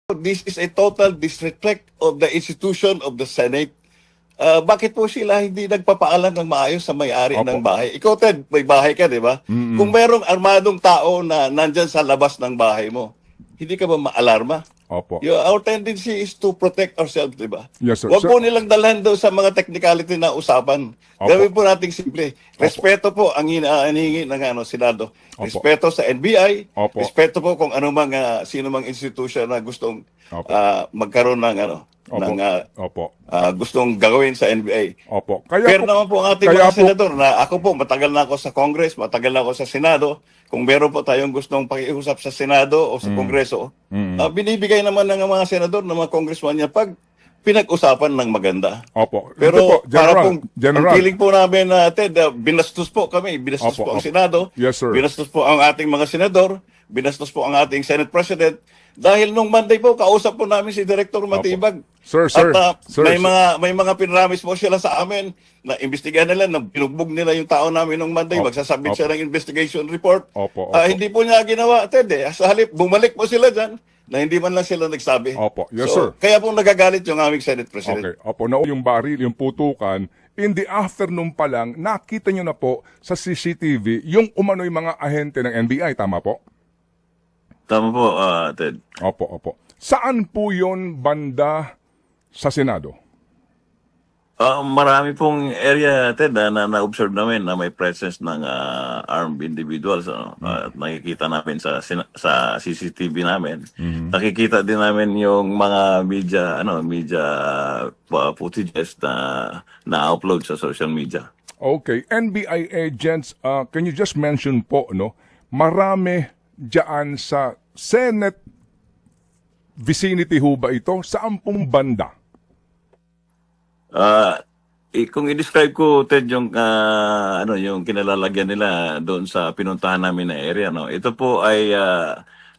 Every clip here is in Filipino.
This is a total disrespect of the institution of the Senate. Bakit po sila hindi nagpapaalam ng maayos sa may-ari ng Opo. bahay? Ikaw, Ted, may bahay ka, di ba? Kung mayroong armadong tao na nandyan sa labas ng bahay mo, hindi ka ba maalarma? Opo. Our tendency is to protect ourselves, di ba? Yes, sir. Huwag Sir- po nilang dalhan daw sa mga technicality na usapan. Opo. Gawin po nating simple. Respeto po ang hinihingi ng Senado. Opo. Respeto sa NBI. Opo. Respeto po kung sino mang institution na gustong Opo. magkaroon ng Opo. Opo. gustong gagawin sa NBA. Opo. Kaya Pero po, naman po ang ating kaya mga po- senador na ako po, matagal na ako sa Congress, matagal na ako sa Senado. Kung meron po tayong gustong pakiusap sa Senado o sa Kongreso, binibigay naman ng mga senador, ng mga congressman niya pag pinag-usapan ng maganda. Opo. Pero Ito po, para General. pong, ang feeling po namin na Ted, binastos po kami, binastos Opo, po ang opo. Senado, Yes, sir. binastos po ang ating mga senador, binastos po ang ating Senate President. Dahil nung Monday po, kausap po namin si Director Matibag. Sir, At sir, may mga pinramis po sila sa amin na imbestigahan nila, na binugbog nila yung tao namin nung Monday, Opo, magsasubmit opo. siya ng investigation report. Opo, Hindi po niya ginawa, Ted. Sa halip, bumalik po sila dyan na hindi man lang sila nagsabi. Opo. Yes, sir. Kaya po nagagalit yung aming Senate President. Okay. Opo, na yung baril, yung putukan, in the afternoon pa lang, nakita nyo na po sa CCTV yung umano'y mga ahente ng NBI, tama po? Tama po, Ted. Opo, opo. Saan po yon banda sa Senado? Marami pong area, Ted, na na-observe namin na may presence ng armed individuals. At nakikita namin sa CCTV namin. Nakikita din namin yung mga media footages na upload sa social media. Okay. NBI agents, can you just mention po, no? Marami dyan sa Senate vicinity ho ba ito? Saan pong banda? Kung i-describe ko, Ted, yung yung kinalalagyan nila doon sa pinuntahan namin na area, no. Ito po ay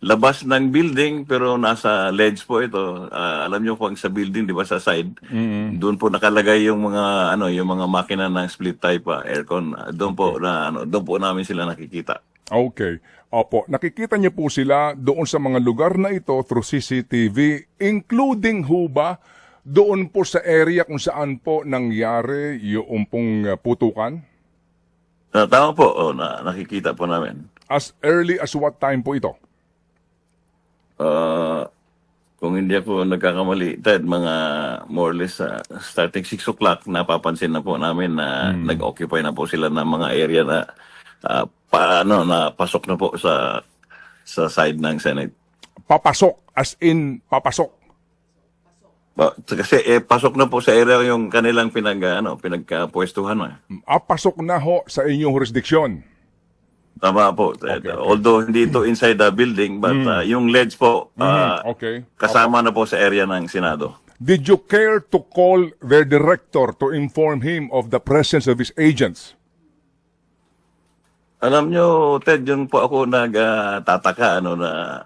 labas ng building pero nasa ledge po ito. Alam niyo po, sa building, 'di ba, sa side, doon po nakalagay yung mga yung mga makina ng split type aircon. Doon po doon po namin sila nakikita. Okay. Opo, nakikita niyo po sila doon sa mga lugar na ito through CCTV, including ho ba doon po sa area kung saan po nangyari yung pong putukan? Tama po, nakikita po namin. As early as what time po ito? Kung hindi ako nagkakamali, Ted, mga more or less starting 6 o'clock, napapansin na po namin na nag-occupy na po sila ng mga area na na pasok na po sa side ng Senate. Papasok, as in papasok. Kasi pasok na po sa area yung kanilang pinagkapwestuhan. Pasok na ho sa inyong jurisdiction. Tama po, Ted. Okay. Although hindi ito inside the building, but yung ledge po, Okay. kasama na po sa area ng Senado. Did you care to call their director to inform him of the presence of his agents? Alam nyo, Ted, yun po ako nagtataka,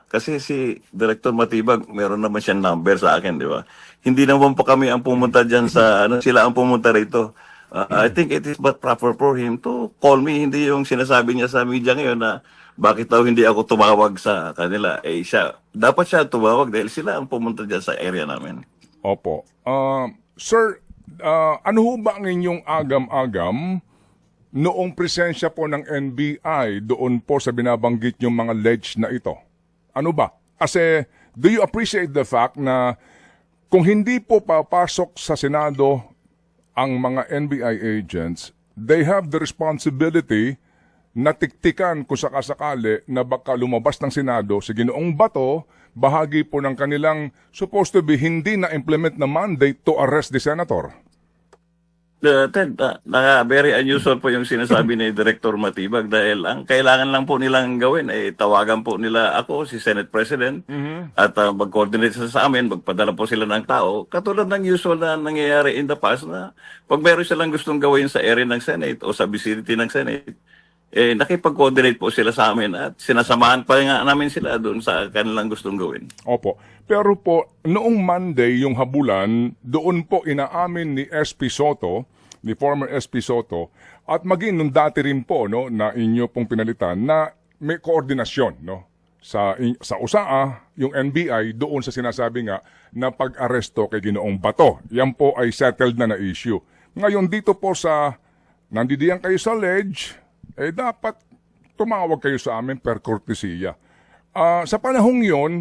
kasi si Director Matibag, meron naman siyang number sa akin, di ba? Hindi naman po kami ang pumunta dyan sa, sila ang pumunta rito. I think it is but proper for him to call me, hindi yung sinasabi niya sa media ngayon na bakit daw hindi ako tumawag sa kanila. Dapat siya tumawag dahil sila ang pumunta dyan sa area namin. Opo. Sir, ano ho ba ang inyong agam-agam noong presensya po ng NBI doon po sa binabanggit yung mga ledge na ito? Ano ba? Kasi do you appreciate the fact na kung hindi po papasok sa Senado ang mga NBI agents, they have the responsibility na tiktikan kung sakasakali na baka lumabas ng Senado si Ginoong Bato, bahagi po ng kanilang supposed to be hindi na-implement na mandate to arrest the senator. Ted, very unusual po yung sinasabi ni Director Matibag dahil ang kailangan lang po nilang gawin ay tawagan po nila ako, si Senate President, at mag-coordinate sa amin, magpadala po sila ng tao. Katulad ng usual na nangyayari in the past na pag meron silang gustong gawin sa area ng Senate o sa vicinity ng Senate, nakipag-coordinate po sila sa amin at sinasamahan pa nga namin sila doon sa kanilang gustong gawin. Opo. Pero po, noong Monday, yung habulan, doon po inaamin ni SP Soto, ni former SP Soto, at maging nung dati rin po, no, na inyo pong pinalitan, na may koordinasyon, no? sa USAA, yung NBI, doon sa sinasabi nga na pag-aresto kay Ginoong Bato. Yan po ay settled na issue. Ngayon dito po sa, nandidiyan kayo sa ledge, dapat tumawag kayo sa amin per kortesiya. Sa panahong yon,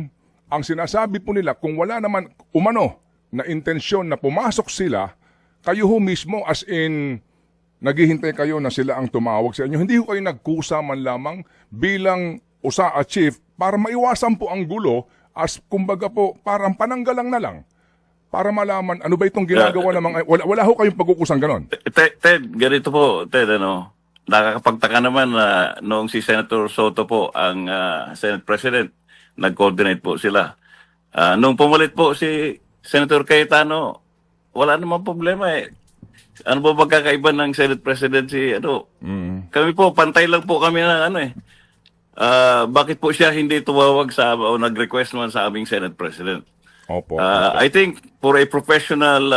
ang sinasabi po nila, kung wala naman umano na intensyon na pumasok sila, kayo ho mismo as in, naghihintay kayo na sila ang tumawag sa inyo. Hindi ho kayo nagkusa man lamang bilang USAA chief para maiwasan po ang gulo as kumbaga po parang pananggalang na lang para malaman ano ba itong ginagawa ng mga... Wala ho kayong pagkukusang ganon. Ted, ganito po, Ted, nakakapagtaka naman na noong si Senator Soto po ang Senate President, nag-coordinate po sila. Nung pumalit po si Senator Cayetano, wala namang problema eh. Ano ba magkakaiba ng Senate President si Kami po, pantay lang po kami na bakit po siya hindi tumawag o nag-request naman sa aming Senate President? Opo. I think for a professional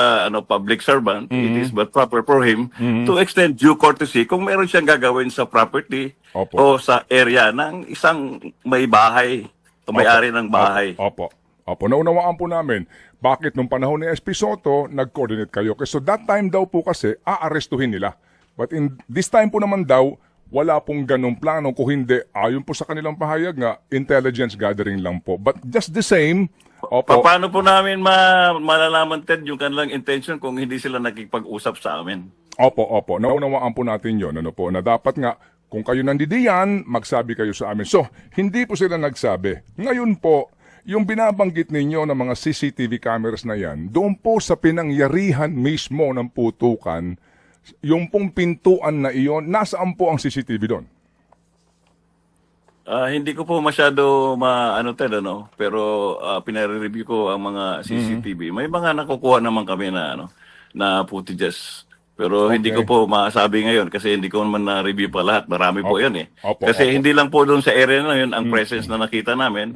public servant, it is but proper for him to extend due courtesy kung meron siyang gagawin sa property Opo. o sa area ng isang may bahay o may-ari ng bahay. Opo. Naunawaan po namin bakit nung panahon ni SP Soto nag-coordinate kayo. So that time daw po kasi aarestuhin nila. But in this time po naman daw, wala pong ganong plano. Kung hindi, ayon po sa kanilang pahayag nga, intelligence gathering lang po. But just the same, Paano po namin malalaman, Ted, yung kanilang intention kung hindi sila nakikipag-usap sa amin? Opo. Naunawaan po natin yon na dapat nga, kung kayo nandidiyan, magsabi kayo sa amin. So, hindi po sila nagsabi. Ngayon po, yung binabanggit ninyo ng mga CCTV cameras na yan, doon po sa pinangyarihan mismo ng putukan, yung pong pintuan na iyon, nasaan po ang CCTV doon? Hindi ko po masyado Ted, pero pinare-review ko ang mga CCTV. May mga nakukuha naman kami na footages. Pero hindi ko po masabi ngayon kasi hindi ko naman na-review pa lahat. Marami po yan eh. Kasi hindi lang po doon sa area na yun ang presence na nakita namin.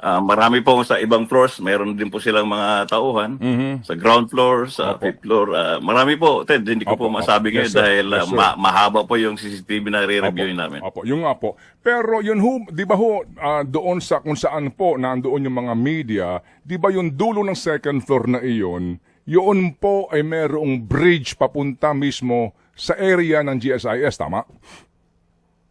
Marami po sa ibang floors. Mayroon din po silang mga tauhan. Sa ground floor, sa fifth floor. Marami po. Ted, hindi ko po masabi ngayon dahil mahaba po yung CCTV na re-reviewin namin. Yung nga po. Pero yun ho, di ba ho, doon sa kung saan po nandoon yung mga media, di ba yung dulo ng second floor na iyon, yun po ay merong bridge papunta mismo sa area ng GSIS, tama?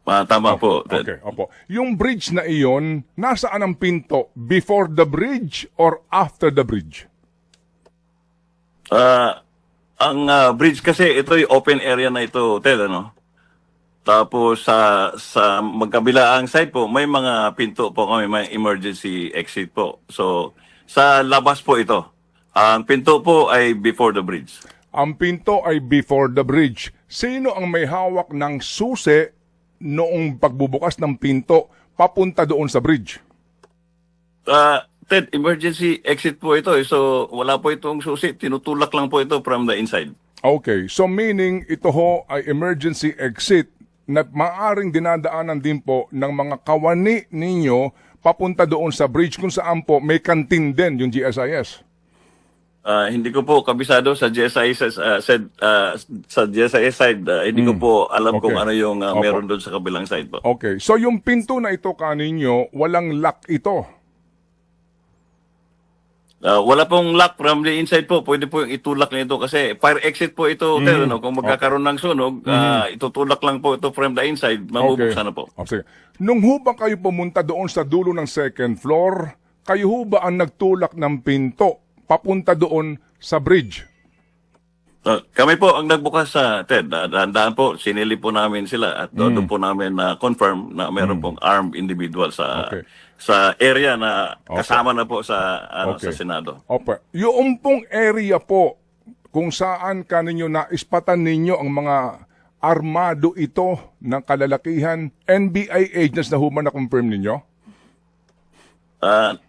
Tama po. Okay, opo. Yung bridge na iyon, nasaan ang pinto? Before the bridge or after the bridge? Ang bridge kasi, ito yung open area na ito, Ted, Tapos sa magkabilaang side po, may mga pinto po kami, may emergency exit po. So, sa labas po ito. Ang pinto po ay before the bridge. Ang pinto ay before the bridge. Sino ang may hawak ng susi noong pagbubukas ng pinto papunta doon sa bridge? Ted, emergency exit po ito. So, wala po itong susi. Tinutulak lang po ito from the inside. Okay. So, meaning ito ho ay emergency exit na maaring dinadaanan din po ng mga kawani ninyo papunta doon sa bridge kung saan po may kantin din yung GSIS. Hindi ko po kabisado sa GSIS sa GSIS side. Hindi ko po alam kung ano yung meron doon sa kabilang side po. Okay. So yung pinto na ito kaninyo, walang lock ito. Wala pong lock from the inside po. Pwede po yung itulak nito kasi fire exit po ito. Kung magkakaroon ng sunog, itutulak lang po ito from the inside. Mabubuksan na po. Sige. Nung ho ba kayo pumunta doon sa dulo ng second floor, kayo ho ba ang nagtulak ng pinto papunta doon sa bridge? Kami po ang nagbukas sa Ted. Dahan-dahan po, sinili po namin sila at doon po namin confirm na meron pong armed individual sa area na kasama na po sa sa Senado. Okay. Yung pong area po kung saan kaninyo naispatan ninyo ang mga armado ito ng kalalakihan, NBI agents na human na confirm ninyo?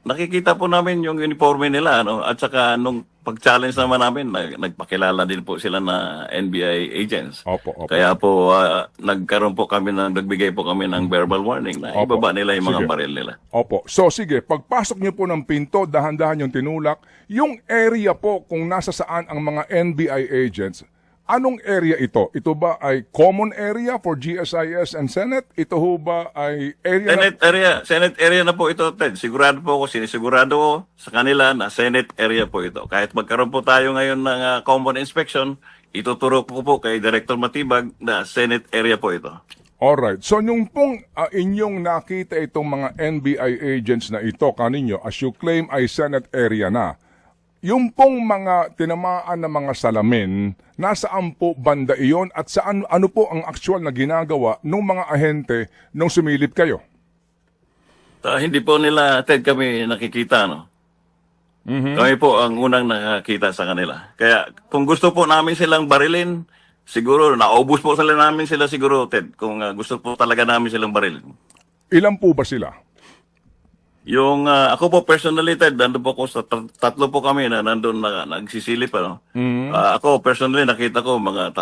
Nakikita po namin yung uniforme nila at saka nung pag-challenge naman namin nagpakilala din po sila na NBI agents. Opo. Kaya po nagbigay po kami ng verbal warning na ibaba nila yung mga baril nila. Opo. So sige, pagpasok niyo po ng pinto, dahan-dahan yung tinulak, yung area po kung nasa saan ang mga NBI agents, Anong area ito? Ito ba ay common area for GSIS and Senate? Ito ho ba ay area Senate area na po ito, Ted. Sigurado po ako, sinisigurado ko sa kanila na Senate area po ito. Kahit magkaroon po tayo ngayon ng common inspection, ituturo ko po kay Director Matibag na Senate area po ito. Alright. So, yung pong inyong nakita itong mga NBI agents na ito kaninyo, as you claim ay Senate area na, yung pong mga tinamaan na mga salamin, nasaan po banda iyon at saan, ano po ang actual na ginagawa ng mga ahente nung sumilip kayo? Hindi po nila, Ted, kami nakikita, no? Kami po ang unang nakakita sa kanila. Kaya kung gusto po namin silang barilin, siguro, naubos po namin sila siguro, Ted, kung gusto po talaga namin silang barilin. Ilan po ba sila? Yung ako po personally, Ted, nandun po ako sa tatlo po kami na nandun na nagsisilip. Ano? Ako personally nakita ko mga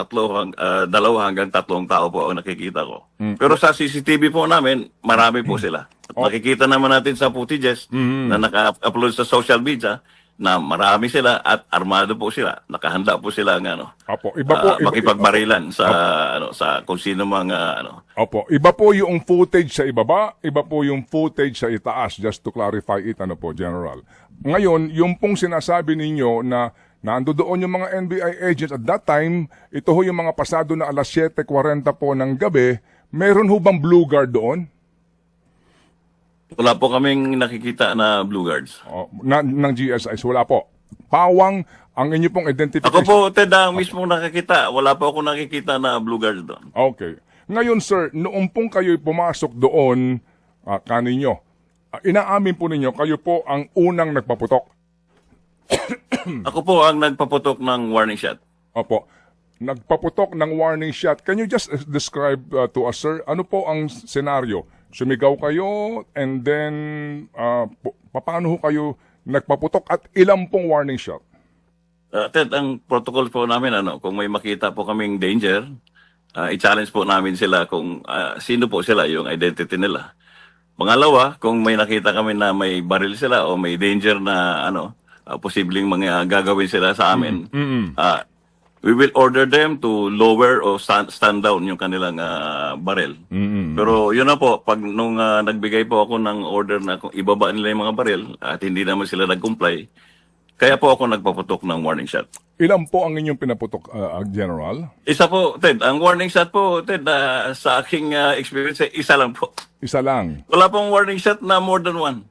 dalawa hanggang tatlong tao po ang nakikita ko. Pero sa CCTV po namin, marami po sila. At nakikita naman natin sa footages na naka-upload sa social media na marami sila at armado po sila. Nakahanda po sila ng Opo, iba makipagbarilan sa sa kung sino mga Opo, iba po yung footage sa ibaba, iba po yung footage sa itaas, just to clarify it, General. Ngayon, yung pong sinasabi ninyo na nando doon yung mga NBI agents at that time, ito ho yung mga pasado na alas 7:40 po ng gabi, meron ho bang blue guard doon? Wala po kaming nakikita na blue guards. Ng GSIS, wala po. Pawang, ang inyo pong identification. Ako po, Ted, ang mismo nakikita. Wala po ako nakikita na blue guards doon. Okay. Ngayon, sir, noong pong kayo'y pumasok doon, kaninyo, inaamin po ninyo, kayo po ang unang nagpaputok. Ako po ang nagpaputok ng warning shot. Opo. Nagpaputok ng warning shot. Can you just describe to us, sir, ano po ang senaryo? Sumigaw kayo and then paano ho kayo nagpaputok at ilang pong warning shot? Ted, ang protocol po namin, kung may makita po kaming danger, i-challenge po namin sila kung sino po sila, yung identity nila. Pangalawa, kung may nakita kami na may baril sila o may danger na posibleng mga gagawin sila sa amin, we will order them to lower o stand down yung kanilang baril. Pero yun na po, pag nung nagbigay po ako ng order na kung ibaba nila yung mga baril at hindi naman sila nag-comply, kaya po ako nagpaputok ng warning shot. Ilan po ang inyong pinaputok, General? Isa po, Ted. Ang warning shot po, Ted, sa aking experience, isa lang po. Isa lang? Wala pong warning shot na more than one.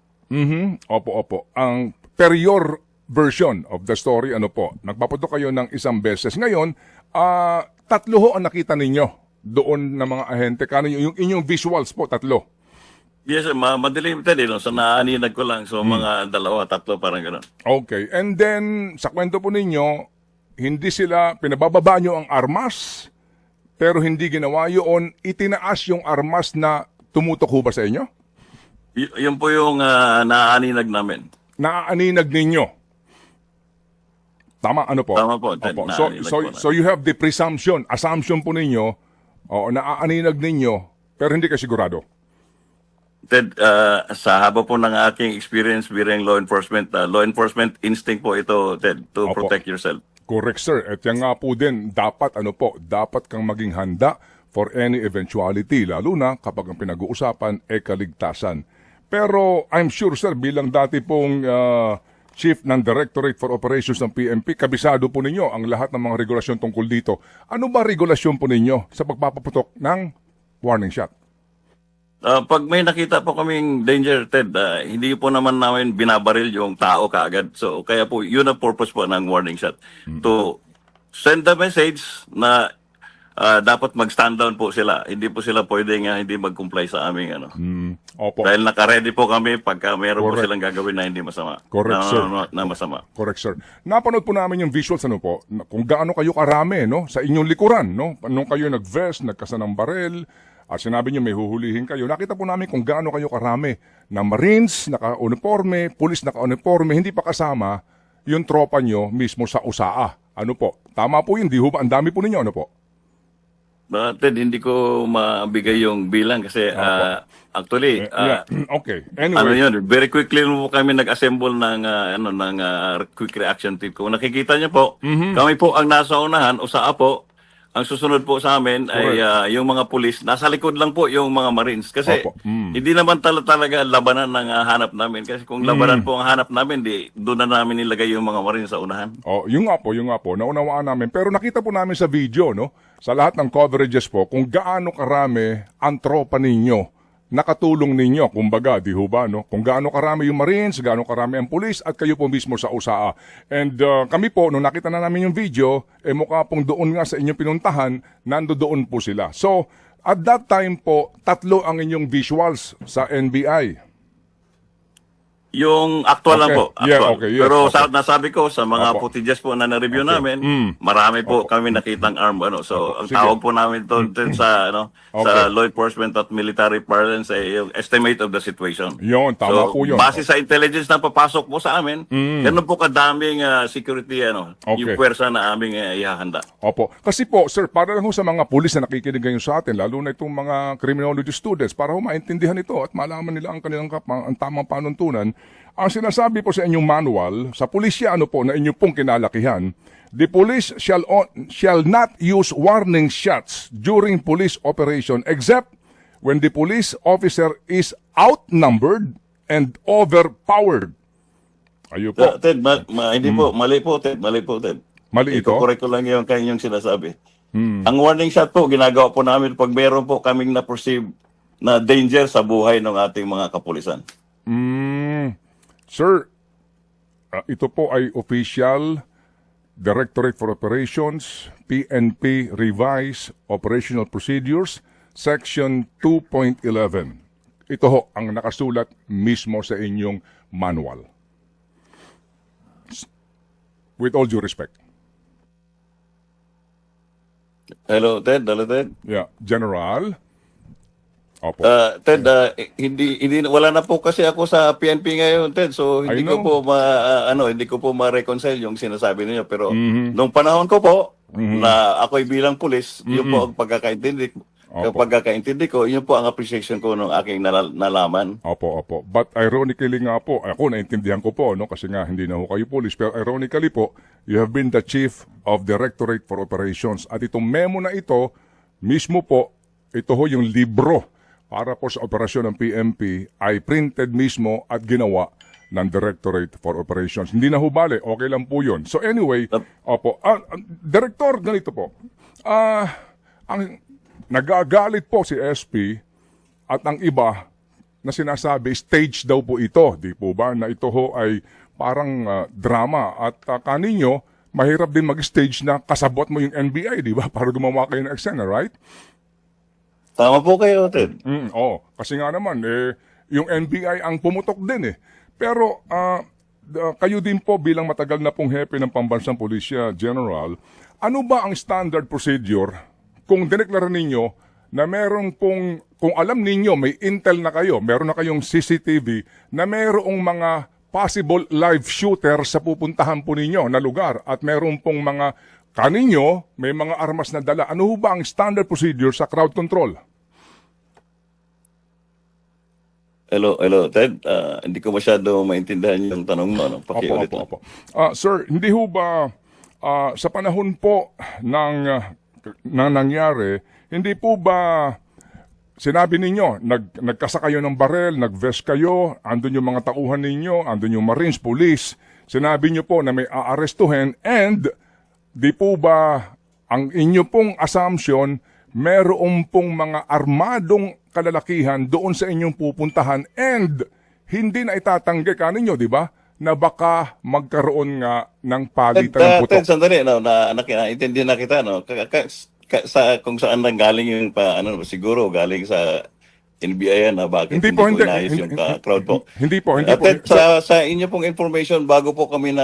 Opo. Ang per your version of the story, nagpaputok kayo ng isang beses. Ngayon, tatlo ho ang nakita ninyo doon na mga ahente. Kano yung inyong visuals po, tatlo? Yes, madilim, Ted. So, naaninag ko lang. So, mga dalawa, tatlo, parang gano'n. Okay. And then, sa kwento po ninyo, hindi sila, pinabababa nyo ang armas, pero hindi ginawa yun, itinaas yung armas na tumutok ho ba sa inyo? Yun po yung naaninag namin. Naaaninag ninyo? Tama, ano po? Tama po, Ted. Opo. So you have the assumption po ninyo, naaaninag ninyo, pero hindi kayo sigurado. Ted, sa haba po ng aking experience bilang law enforcement instinct po ito, Ted, to protect yourself. Correct, sir. At yan nga po din, dapat kang maging handa for any eventuality, lalo na kapag ang pinag-uusapan ay kaligtasan. Pero I'm sure, sir, bilang dati pong Chief ng Directorate for Operations ng PNP, kabisado po ninyo ang lahat ng mga regulasyon tungkol dito. Ano ba regulasyon po ninyo sa pagpapaputok ng warning shot? Pag may nakita po kaming danger, Ted, hindi po naman namin binabaril yung tao kaagad. So, kaya po, yun ang purpose po ng warning shot. To send the message na dapat mag-stand down po sila. Hindi po sila pwedeng hindi mag-comply sa aming Opo. Dahil naka-ready po kami pagka meron po silang gagawin na hindi masama. Correct, sir. Na masama. Correct, sir. Napanood po namin yung visuals kung gaano kayo karami sa inyong likuran, Nung kayo nag-vest, nagkasanang barel, at sinabi niyo may huhulihin kayo. Nakita po namin kung gaano kayo karami na Marines, naka-uniforme, pulis naka-uniforme, hindi pa kasama yung tropa nyo mismo sa USAA. Ano po? Tama po yun, di ho ba? Ang dami po ninyo, ano po? Ted, hindi ko mabigay yung bilang kasi actually okay. Anyway, yun, very quickly po kami nag-assemble ng quick reaction team. Kung nakikita niyo po, kami po ang nasa unahan, USAA po, ang susunod po sa amin ay yung mga pulis, nasa likod lang po yung mga Marines. Kasi Opo. hindi naman talaga labanan ng hanap namin. Kasi kung labanan po ang hanap namin, doon na namin nilagay yung mga Marines sa unahan. Oh, yung nga po, naunawaan namin. Pero nakita po namin sa video, no, sa lahat ng coverages po, kung gaano karami ang tropa ninyo, nakatulong ninyo, kumbaga, di ho ba, no? Kung gaano karami yung Marines, gaano karami ang pulis, at kayo po mismo sa USAA. And kami po, nung nakita na namin yung video, mukha pong doon nga sa inyong pinuntahan, nandoon po sila. So, at that time po, 3 ang inyong visuals sa NBI. Yung actual lang Okay. po. Yeah, Actual. okay, yes, Pero okay. nasabi ko sa mga Opo. footages po na na-review namin, marami po kami nakitang arm. So, ang Sige. tawag po namin ito sa Okay. sa law enforcement at military parlance ay yung estimate of the situation. Yun, tama po yun. Base sa intelligence na papasok po sa amin, ganun po kadaming security Okay. yung puwersa na aming ihahanda. Opo. Kasi po, sir, para lang ho sa mga pulis na nakikinig ngayon sa atin, lalo na itong mga criminology students, para ho maintindihan ito at malaman nila ang kanilang ang tamang panuntunan, ang sinasabi po sa inyong manual, sa pulisya po na inyo pong kinalakihan, the police shall not use warning shots during police operation except when the police officer is outnumbered and overpowered. Ayo po. Ted, hindi po, mali po, Ted. Mali ito? Correct ko lang yung kanyang sinasabi. Ang warning shot po, ginagawa po namin pag meron po kaming na-perceive na danger sa buhay ng ating mga kapulisan. Sir, ito po ay official Directorate for Operations, PNP Revised Operational Procedures, Section 2.11. Ito ho ang nakasulat mismo sa inyong manual. With all due respect. Hello, Ted. Hello, Ted. Yeah, General. Opo. Ted, hindi wala na po kasi ako sa PNP ngayon, Ted. So hindi I ko know. po hindi ko po ma-reconcile yung sinasabi niyo, pero nung panahon ko po na ako'y bilang pulis, yun po ang pagkakaintindi ko, yun po ang appreciation ko ng aking nalaman. Opo. But ironically nga po, ako naintindihan ko po, no, kasi nga hindi na ho kayo police, pero ironically po, you have been the Chief of Directorate for Operations. At itong memo na ito, mismo po, ito ho yung libro para po sa operasyon ng PNP ay printed mismo at ginawa ng Directorate for Operations. Hindi na hubali, okay lang po yun. So anyway, opo, Director, ganito po. Ang nagagalit po si SP at ang iba na sinasabi, stage daw po ito, di po ba? Na ito ho ay parang drama at kaninyo, mahirap din mag-stage na kasabot mo yung NBI, di ba? Para gumawa kayo ng eksena, right? Tama po kayo, Ted. Kasi nga naman, yung NBI ang pumutok din eh. Pero kayo din po bilang matagal na pong hepe ng Pambansang Pulisya, General, ano ba ang standard procedure kung dineklara ninyo na meron pong, kung alam ninyo may intel na kayo, meron na kayong CCTV, na merong mga possible live shooter sa pupuntahan po ninyo na lugar at meron pong mga kaninyo, may mga armas na dala. Ano ba ang standard procedure sa crowd control? Hello, Ted. Hindi ko masyado maintindihan yung tanong mo. Pakiulit lang. Opo. Sir, hindi ho ba sa panahon po ng nangyari, hindi po ba sinabi ninyo, nagkasa kayo ng barel, nag-vest kayo, andun yung mga tauhan ninyo, andun yung Marines, Police, sinabi nyo po na may aarestuhin and di po ba ang inyo pong assumption, meron pong mga armadong kalalakihan doon sa inyong pupuntahan and hindi na itatanggi kaninyo, di ba? Na baka magkaroon nga ng palitan ng putok. Ted, sandali, naintindihan na kita, kung saan nang galing yung siguro galing sa NBI na bakit Hindi hindi po, po hindi. inayos yung crowd po. Hindi po. Ted, sa inyo pong information, bago po kami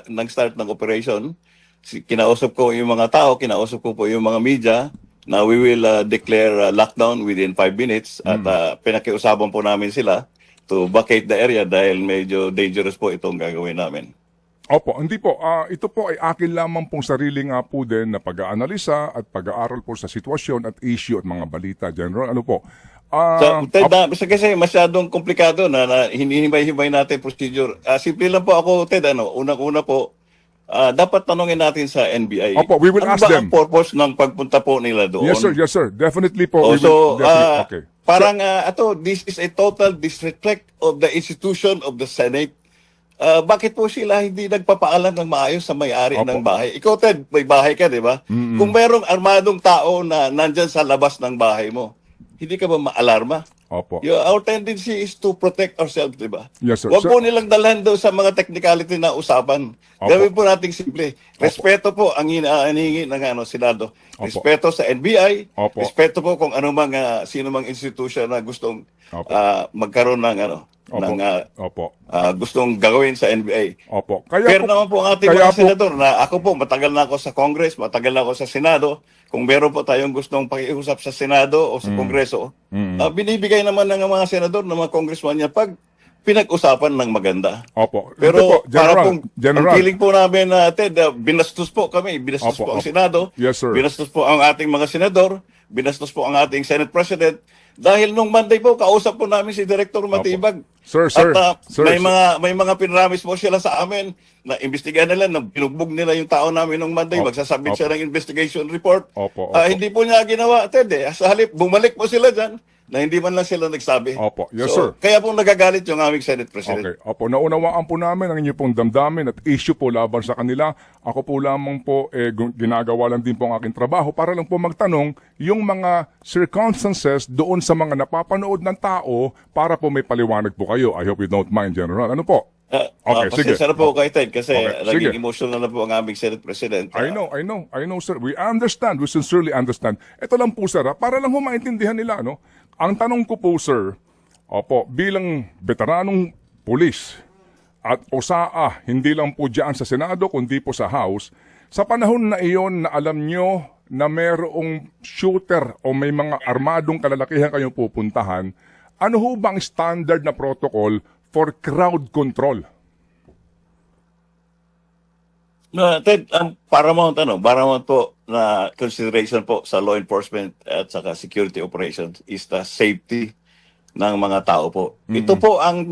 nag-start ng operation, kinausap ko yung mga tao, kinausap ko po yung mga media, na we will declare lockdown within 5 minutes at pinakiusapan po namin sila to vacate the area dahil medyo dangerous po itong gagawin namin. Opo, hindi po. Ito po ay akin lamang pong sarili nga po din na pag-aanalisa at pag-aaral po sa sitwasyon at issue at mga balita, General. Ano po? Ted, kasi masyadong komplikado na hinihimay-himay natin procedure. Simple lang po ako, Ted. Unang-una po, dapat tanungin natin sa NBI. Opo, we will ano ask ba them. ang purpose ng pagpunta po nila doon? Yes, sir. Yes, sir. Definitely po. Oh, We will so, definitely, okay. parang this is a total disrespect of the institution of the Senate. Bakit po sila hindi nagpapaalam ng maayos sa may-ari Opo. ng bahay? Ikaw, Ted, may bahay ka, di ba? Kung merong armadong tao na nandyan sa labas ng bahay mo, hindi ka ba maalarma? Opo. Our tendency is to protect ourselves, di ba? Yes, sir. Huwag Sir- po nilang dalhan daw sa mga technicality na usapan. Opo. Gawin po natin simple. Respeto po ang hinihingi ng Senado. Opo. Respeto sa NBI. Opo. Respeto po kung sino mang institution na gustong Opo. magkaroon ng Opo. Opo. gustong gagawin sa NBI. Opo. Kaya Pero naman po ang ating kaya mga senador na ako po, matagal na ako sa Congress, matagal na ako sa Senado. Kung meron po tayong gustong pakiusap sa Senado o sa Kongreso, binibigay naman ng mga senador, ng mga congressman niya pag pinag-usapan ng maganda. Opo. Pero Ito po, para General. pong, General. ang feeling po namin na Ted, binastos po kami, binastos Opo, po ang opo. Senado, Yes, sir. binastos po ang ating mga senador, binastos po ang ating Senate President. Dahil nung Monday po, kausap po namin si Director Matibag. Sir, sir. At Sir, may mga pinramis po sila sa amin na imbestigahan nila, na binugbog nila yung tao namin nung Monday, Opo. magsasubmit Opo. siya ng investigation report. Opo, opo. Hindi po niya ginawa, Ted. Sa halip, bumalik po sila dyan na hindi man lang sila nagsabi. Opo. Yes, So, sir. Kaya po nagagalit yung aming Senate President. Okay. Opo, naunawaan po namin ang inyong pong damdamin at issue po laban sa kanila. Ako po lamang po, ginagawa lang din po ang aking trabaho para lang po magtanong yung mga circumstances doon sa mga napapanood ng tao para po may paliwanag po kayo. I hope you don't mind, General. Ano po? Okay, sige. Pasensya na po kay Ted kasi Okay, naging sige. emotional na po ang aming Senate President. I know, sir. We understand. We sincerely understand. Ito lang po, sir, para lang maintindihan nila, no? Ang tanong ko po, sir, opo, bilang veteranong pulis at OSAA, hindi lang po dyan sa Senado, kundi po sa House, sa panahon na iyon na alam nyo na mayroong shooter o may mga armadong kalalakihan kayong pupuntahan, ano ho bang standard na protocol for crowd control? Ted, ang paramount po na consideration po sa law enforcement at saka security operations is the safety ng mga tao po. Ito po ang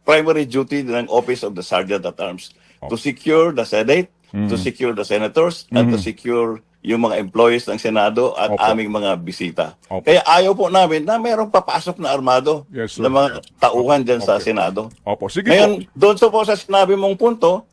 primary duty ng Office of the Sergeant at Arms, to secure the Senate, to secure the senators, and to secure yung mga employees ng Senado at Opo. aming mga bisita. Opo. Kaya ayaw po namin na mayroong papasok na armado Yes, sir. na mga tauhan dyan sa Okay. Senado. Opo, sige Ngayon, po. doon po sa sinabi mong punto,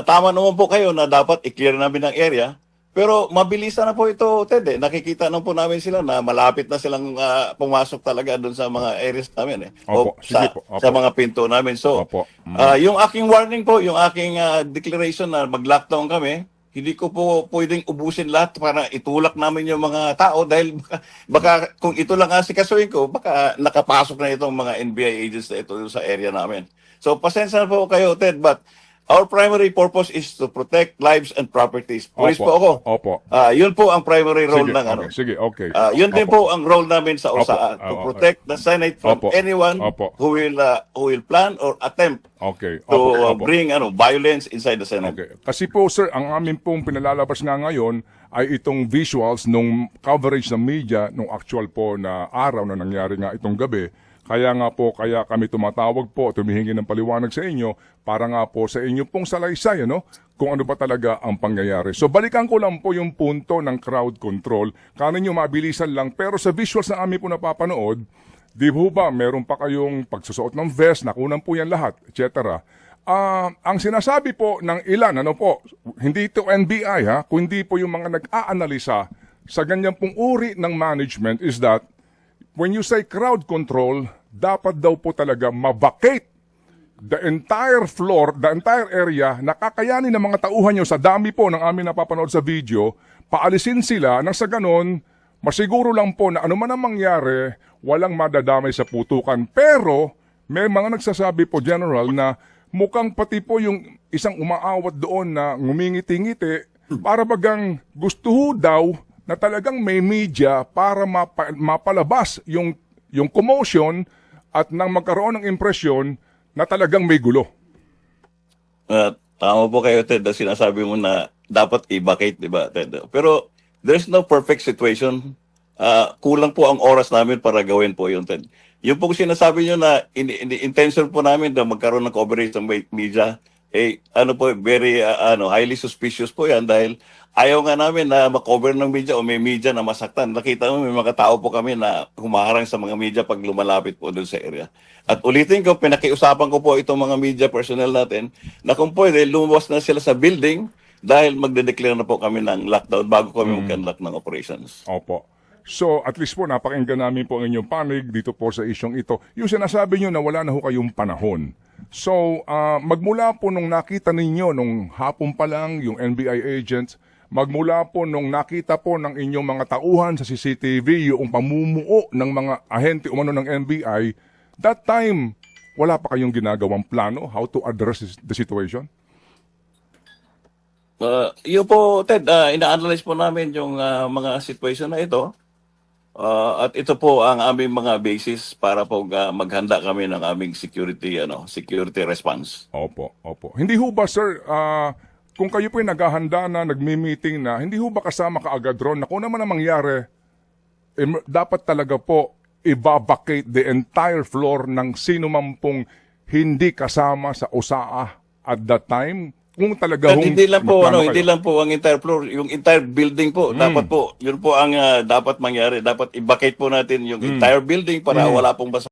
tama naman po kayo na dapat i-clear namin ang area. Pero mabilisan na po ito, Ted. Nakikita na po namin sila na malapit na silang pumasok talaga doon sa mga areas namin. Opo, O sige po. Opo. sa mga pinto namin. So, Opo. yung aking warning po, yung aking declaration na mag-lockdown kami, hindi ko po pwedeng ubusin lahat para itulak namin yung mga tao dahil baka kung ito lang asikasuhin ko, baka nakapasok na itong mga NBI agents na ito sa area namin. So, pasensya na po kayo, Ted, but our primary purpose is to protect lives and properties. Police Opo. po ako. Opo. Yun po ang primary role Sige, ng okay, sige, okay. Yun din Opo. po ang role namin sa OSA, to Opo. protect the Senate from Opo. anyone Opo. who will plan or attempt Okay. to Opo. bring violence inside the Senate. Okay. Kasi po, sir, ang amin pong pinalalabas nga ngayon ay itong visuals nung coverage ng media nung actual po na araw na nangyari nga itong gabi. Kaya nga po, kaya kami tumatawag po, tumihingi ng paliwanag sa inyo para nga po sa inyo pong salaysay, kung ano ba talaga ang pangyayari. So balikan ko lang po yung punto ng crowd control. Kanin nyo mabilisan lang, pero sa visuals na amin po napapanood, di po ba meron pa kayong pagsusuot ng vest, nakunan po yan lahat, etc. Ang sinasabi po ng ilan, hindi ito NBI kundi po yung mga nag-aanalisa sa ganyan pong uri ng management is that when you say crowd control, dapat daw po talaga ma-vacate the entire floor, the entire area, nakakayanin ng mga tauhan nyo sa dami po ng amin napapanood sa video, paalisin sila nang sa ganon, masiguro lang po na ano man ang mangyari, walang madadamay sa putukan. Pero may mga nagsasabi po, General, na mukhang pati po yung isang umaawat doon na ngumingiti-ngiti, para bagang gusto ho daw na talagang may media para mapalabas yung commotion at nang magkaroon ng impresyon na talagang may gulo. Tama po kayo, Ted, na sinasabi mo na dapat i-vacate, di ba, Ted? Pero there's no perfect situation. Kulang po ang oras namin para gawin po yun, Ted. Yung po sinasabi nyo na intention po namin na magkaroon ng coverage ng media, ano po, very highly suspicious po 'yan dahil ayaw nga namin na makover ng media o may media na masaktan. Nakita mo may mga tao po kami na humaharang sa mga media pag lumalapit po doon sa area. At ulitin ko, pinakiusapan ko po itong mga media personnel natin na kung pwede, lumabas na sila sa building dahil magde-declare na po kami ng lockdown bago kami mag-conduct ng operations. Opo. So, at least po, napakinggan namin po ang inyong panig dito po sa isyong ito. Yung sinasabi nyo na wala na ho kayong panahon. So, magmula po nung nakita ninyo, nung hapon pa lang, yung NBI agents, magmula po nung nakita po ng inyong mga tauhan sa CCTV, yung pamumuo ng mga ahente umano ng NBI, that time, wala pa kayong ginagawang plano how to address the situation? Yun po, Ted, ina-analyze po namin yung mga situation na ito. At ito po ang aming mga basis para po maghanda kami ng aming security response. Opo, opo. Hindi ho ba, sir, kung kayo po'y naghahanda na, nagmi-meeting na, hindi ho ba kasama kaagad ron na kung naman ang mangyari, dapat talaga po i-vacate the entire floor ng sino man pong hindi kasama sa USAA at that time? Kung talaga At hindi lang po magplano hindi kayo. lang po ang entire floor, yung entire building po. Dapat po, yun po ang dapat mangyari. Dapat i-vacate po natin yung entire building para wala pong basa